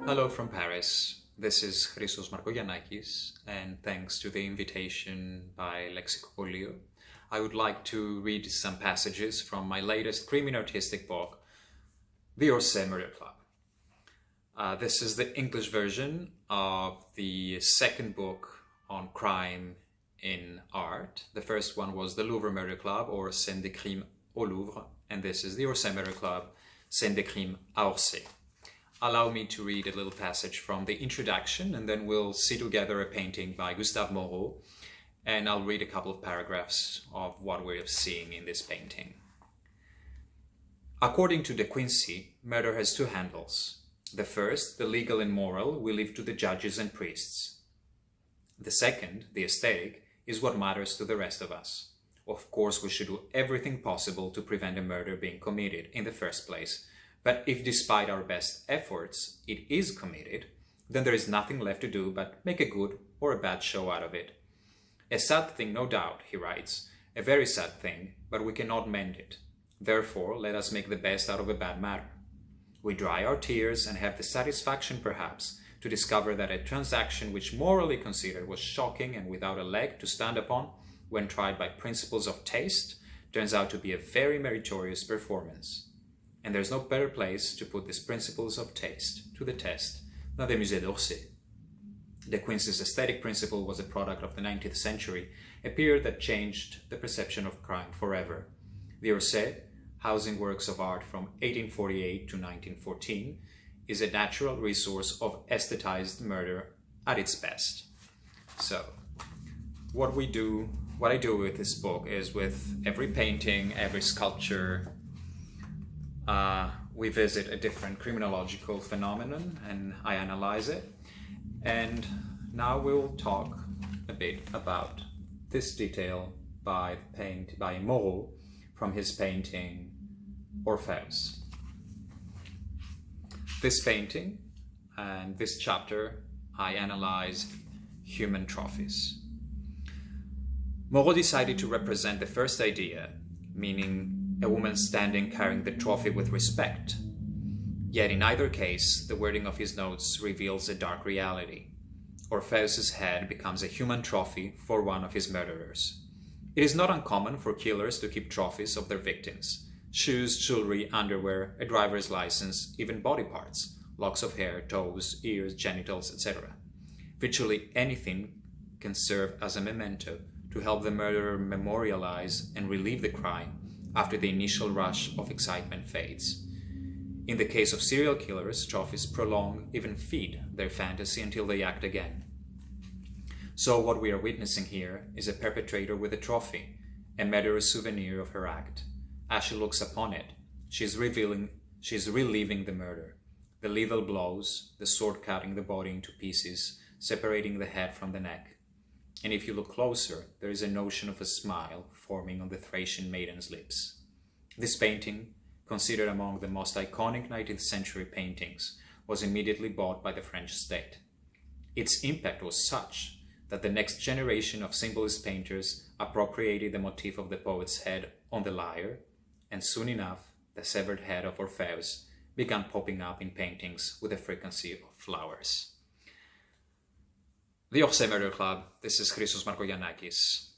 Hello from Paris. This is Christos Markogiannakis, and thanks to the invitation by Lexikopoleio, I would like to read some passages from my latest criminartistic book, the Orsay Murder Club. This is the English version of the second book on crime in art. The first one was the Louvre Murder Club, or Scènes de Crime au Louvre, and this is the Orsay Murder Club, Scènes de Crime à Orsay. Allow me to read a little passage from the introduction, and then we'll see together a painting by Gustave Moreau, and I'll read a couple of paragraphs of what we're seeing in this painting. According to De Quincey, murder has two handles. The first, the legal and moral, we leave to the judges and priests. The second, the aesthetic, is what matters to the rest of us. Of course, we should do everything possible to prevent a murder being committed in the first place. But if despite our best efforts it is committed, then there is nothing left to do but make a good or a bad show out of it. A sad thing, no doubt, he writes, a very sad thing, but we cannot mend it. Therefore, let us make the best out of a bad matter. We dry our tears and have the satisfaction, perhaps, to discover that a transaction which morally considered was shocking and without a leg to stand upon, when tried by principles of taste, turns out to be a very meritorious performance. And there's no better place to put these principles of taste to the test than the Musée d'Orsay. De Quincey's aesthetic principle was a product of the 19th century, a period that changed the perception of crime forever. The Orsay, housing works of art from 1848 to 1914, is a natural resource of aesthetized murder at its best. So, what I do with this book is with every painting, every sculpture, we visit a different criminological phenomenon and I analyze it. And now we'll talk a bit about this detail by Moreau from his painting Orpheus. This painting and this chapter, I analyze human trophies. Moreau decided to represent the first idea, meaning a woman standing carrying the trophy with respect. Yet in either case, the wording of his notes reveals a dark reality. Orpheus's head becomes a human trophy for one of his murderers. It is not uncommon for killers to keep trophies of their victims: shoes, jewelry, underwear, a driver's license, even body parts, locks of hair, toes, ears, genitals, etc. Virtually anything can serve as a memento to help the murderer memorialize and relive the crime after the initial rush of excitement fades. In the case of serial killers, trophies prolong, even feed, their fantasy until they act again. So what we are witnessing here is a perpetrator with a trophy, a murderer's souvenir of her act. As she looks upon it, she is reliving the murder, the lethal blows, the sword cutting the body into pieces, separating the head from the neck. And if you look closer, there is a notion of a smile forming on the Thracian maiden's lips. This painting, considered among the most iconic 19th century paintings, was immediately bought by the French state. Its impact was such that the next generation of symbolist painters appropriated the motif of the poet's head on the lyre, and soon enough, the severed head of Orpheus began popping up in paintings with the frequency of flowers. The Orsay Murder Club, this is Christos Markogiannakis.